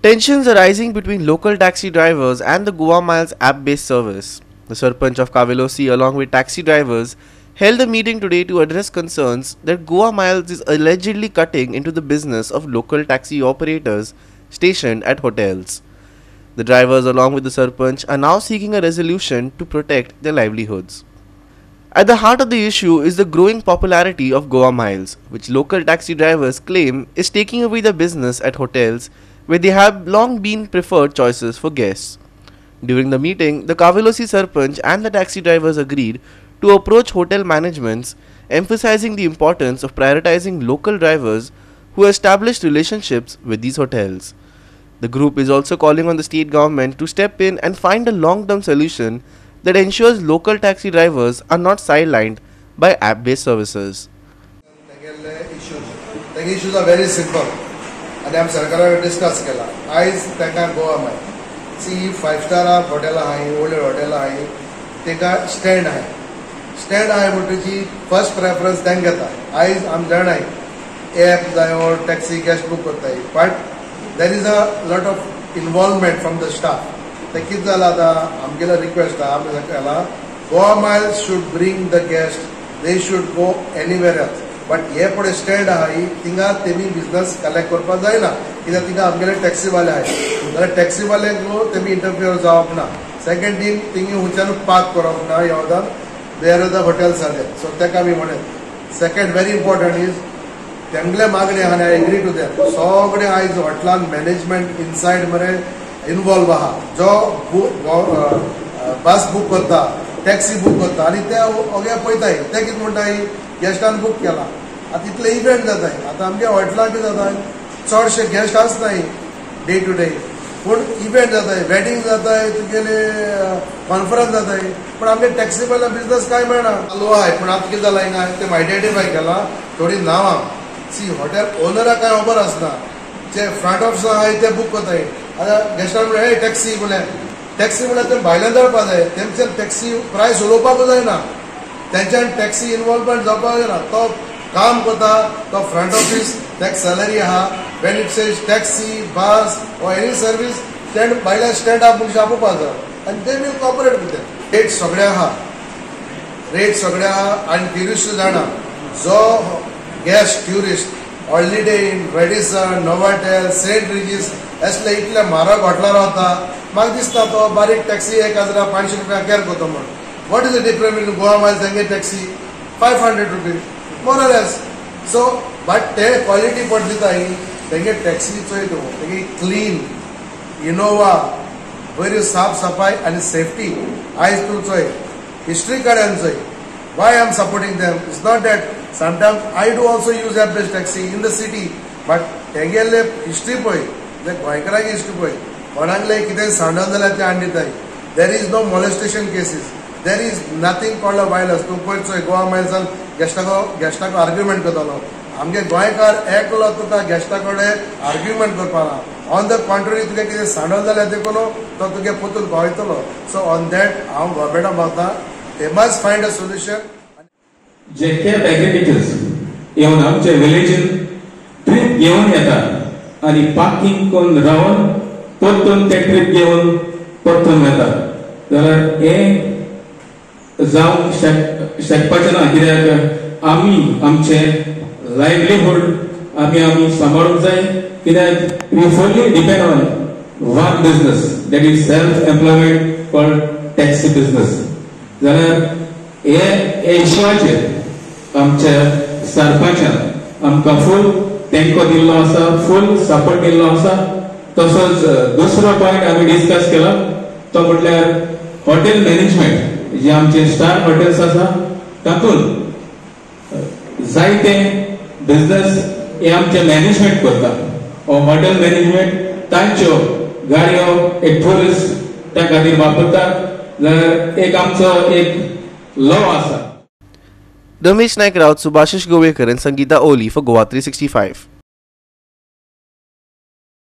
Tensions are rising between local taxi drivers and the Goa Miles app-based service. The Sarpanch of Kavelosi, along with taxi drivers, held a meeting today to address concerns that Goa Miles is allegedly cutting into the business of local taxi operators stationed at hotels. The drivers, along with the Sarpanch, are now seeking a resolution to protect their livelihoods. At the heart of the issue is the growing popularity of Goa Miles, which local taxi drivers claim is taking away their business at hotels where they have long been preferred choices for guests. During the meeting, the Kavelosi Sarpanch and the taxi drivers agreed to approach hotel managements, emphasizing the importance of prioritizing local drivers who established relationships with these hotels. The group is also calling on the state government to step in and find a long-term solution that ensures local taxi drivers are not sidelined by app-based services. The issues are very simple. And I'm Sarkar discuss kela. Eyes teka Goa mai. See 5-star hotel hai, old hotel hai. Teka stand hai. Stand hai motuji first preference then geta. Eyes am janai. App or taxi guest book hota hai. But there is a lot of involvement from the staff. The kids alada amgela request am kela. Goa Miles should bring the guest. They should go anywhere else. But ये पड़े stand है तिंगा तेमी business collect करपा जाए ना इधर तिंगा हमके टैक्सी वाले है अगर टैक्सी वाले को तेमी इंटरफेयर जाओ अपना सेकंड दिन तिंगी ऊंचा नु पार्क करो अपना यादा there are the hotels are there so तेका भी म्हणे सेकंड वेरी इंपॉर्टंट इज तेमले मागणे हाने आई एग्री टू देम सगळे आयज होटलान मॅनेजमेंट इनसाइड मरे इन्वॉल्व आहा जो बस बुक करता टॅक्सी बुक करता आणि ते ओगे पळयताय ते कित म्हणटाय गेस्टान बुक केला आता इतले इव्हेंट जाता आता आमच्या हॉटेलाक कितें जाता चडशे गेस्ट आसनाय डे टू डे पूण इव्हेंट जाताय वेडिंग जाताय तुगेले कॉन्फरन्स जाताय पण आमगे टॅक्सी वाला बिजनेस काय मेळना चालू आहे पण आता कितें जालां हिंगा ते आयडेंटिफाय केला थोडी नांवां सी हॉटेल ओनरा काय खबर आसना जे फ्रंट ऑफिस आहाय ते बुक करताय आता गेस्टान म्हळ्यार हे टॅक्सी म्हळ्यार टॅक्सी म्हळ्यार ते भायल्यान धाडपा जाय तेमचे टॅक्सी प्रायस उलोवपाकूच जायना त्यांच्यान टॅक्सी इन्वॉल्वमेंट जावपाक जायना तो काम करता तो फ्रंट ऑफिस टॅक्स सॅलरी आहा वेन इट सेज टॅक्सी बस और एनी सर्विस तें भायल्या स्टँडाक मुखार आपोवपाक जाय आनी ते will cooperate with them rate सगळे आहा आनी ट्युरिस्ट जाणा जो guest tourist Holiday Inn Radisson Novotel Saint Regis असले इतले म्हारग हॉटेलां रावता म्हाका दिसता तो बारीक टॅक्सी 1500 रुपया केर करता म्हण What is the difference between Goa Miles and a taxi? 500 rupees, more or less. So, but the quality padlitai, they get taxi choy do, they get clean, Innova, very saaf safai and safety. I do choy, history karan choy. Why I am supporting them? It's not that sometimes I do also use app-based taxi in the city, but they get history poi, the Goikara history poi. Panangle kite sandan dala te anditai. There is no molestation cases. There is nothing called a violence. तू पळय चोय Goa मायल्सान गेस्टाक argument करतलो आमगे गोंयकार एकलो तुका गेस्टा कडेन argument करपाना on the contrary तुगे कितें सांडल जाल्यार देखून तो तुगे पोतून भोंवयतलो सो ऑन दॅट हांव गव्हर्मेंटाक मागता they must find a solution जे कॅब एग्जिक्युटिव्स येवन आमचे विलेजीन ट्रीप घेवन येतात आनी पार्किंग करून रावन परतून ते ट्रीप घेवन परतून येतात जाल्यार हे जावंक शकपाचें ना कित्याक आमी आमचे लायव्हलीहूड आमी सांबाळूंक जाय कित्याक we fully depend on one business that is self employment called taxi business जाल्यार हे इश्यूचेर आमच्या सरपंचान आमकां फूल तेंको दिल्लो आसा फूल सपोर्ट दिल्लो आसा तसोच दुसरो पॉयंट आमी डिस्कस केला तो म्हटल्यार हॉटेल मॅनेजमेंट जे आमचे स्टार हॉटेल्स आसा तातूंत जायते बिजनेस हे आमचे मॅनेजमेंट करता हॉटेल मॅनेजमेंट तांच्यो गाडयो एक टुरिस्ट त्या खातीर वापरतात जाल्यार एक आमचो एक लॉ आसा. Ramesh Naik Raut, Subhashish Govekar and Sangeeta Oli for Goa 365.